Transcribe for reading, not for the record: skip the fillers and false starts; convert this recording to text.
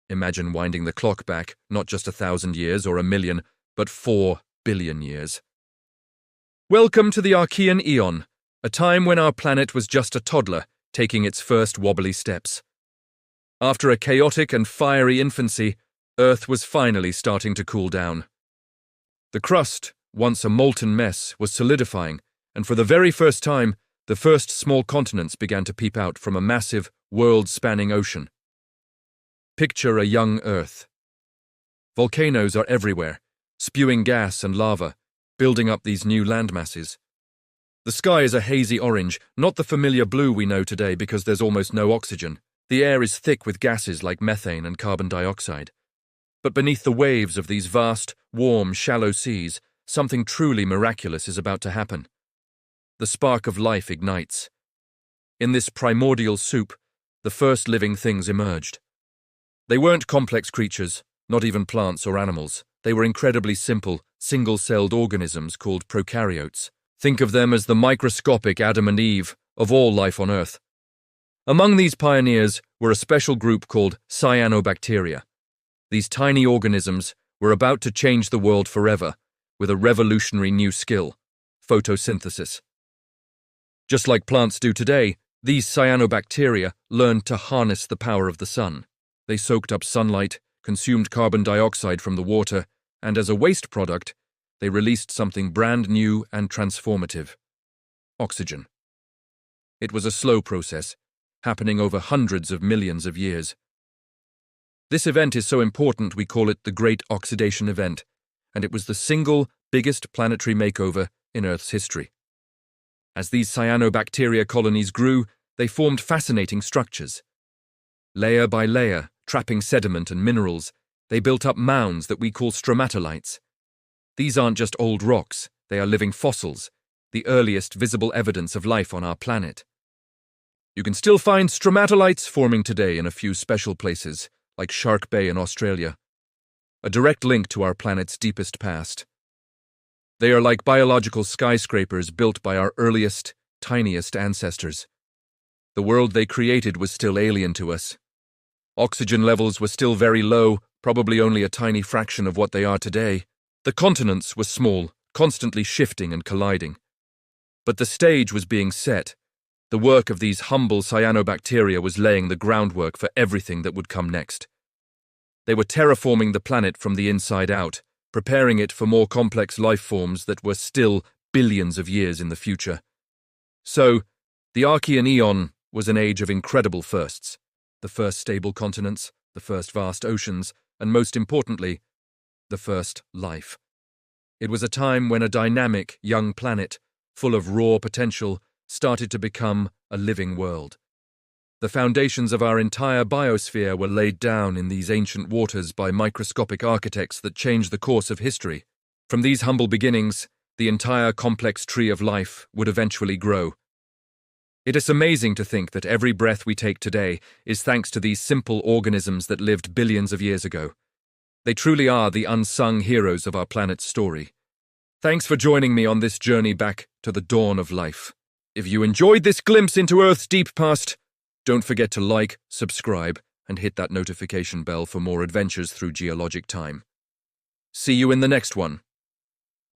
Imagine winding the clock back, not just 1,000 years or 1,000,000, but 4 billion years. Welcome to the Archean Eon, a time when our planet was just a toddler, taking its first wobbly steps. After a chaotic and fiery infancy, Earth was finally starting to cool down. The crust, once a molten mess, was solidifying, and for the very first time, the first small continents began to peep out from a massive, world-spanning ocean. Picture a young Earth. Volcanoes are everywhere, spewing gas and lava, building up these new landmasses. The sky is a hazy orange, not the familiar blue we know today because there's almost no oxygen. The air is thick with gases like methane and carbon dioxide. But beneath the waves of these vast, warm, shallow seas, something truly miraculous is about to happen. The spark of life ignites. In this primordial soup, the first living things emerged. They weren't complex creatures, not even plants or animals. They were incredibly simple, single-celled organisms called prokaryotes. Think of them as the microscopic Adam and Eve of all life on Earth. Among these pioneers were a special group called cyanobacteria. These tiny organisms were about to change the world forever with a revolutionary new skill, photosynthesis. Just like plants do today, these cyanobacteria learned to harness the power of the sun. They soaked up sunlight, consumed carbon dioxide from the water, and as a waste product, they released something brand new and transformative: oxygen. It was a slow process, happening over hundreds of millions of years. This event is so important we call it the Great Oxidation Event, and it was the single biggest planetary makeover in Earth's history. As these cyanobacteria colonies grew, they formed fascinating structures. Layer by layer, trapping sediment and minerals, they built up mounds that we call stromatolites. These aren't just old rocks, they are living fossils, the earliest visible evidence of life on our planet. You can still find stromatolites forming today in a few special places, like Shark Bay in Australia, a direct link to our planet's deepest past. They are like biological skyscrapers built by our earliest, tiniest ancestors. The world they created was still alien to us. Oxygen levels were still very low, probably only a tiny fraction of what they are today. The continents were small, constantly shifting and colliding. But the stage was being set. The work of these humble cyanobacteria was laying the groundwork for everything that would come next. They were terraforming the planet from the inside out, preparing it for more complex life forms that were still billions of years in the future. So, the Archean Eon was an age of incredible firsts. The first stable continents, the first vast oceans, and most importantly, the first life. It was a time when a dynamic, young planet, full of raw potential, started to become a living world. The foundations of our entire biosphere were laid down in these ancient waters by microscopic architects that changed the course of history. From these humble beginnings, the entire complex tree of life would eventually grow. It is amazing to think that every breath we take today is thanks to these simple organisms that lived billions of years ago. They truly are the unsung heroes of our planet's story. Thanks for joining me on this journey back to the dawn of life. If you enjoyed this glimpse into Earth's deep past, don't forget to like, subscribe, and hit that notification bell for more adventures through geologic time. See you in the next one.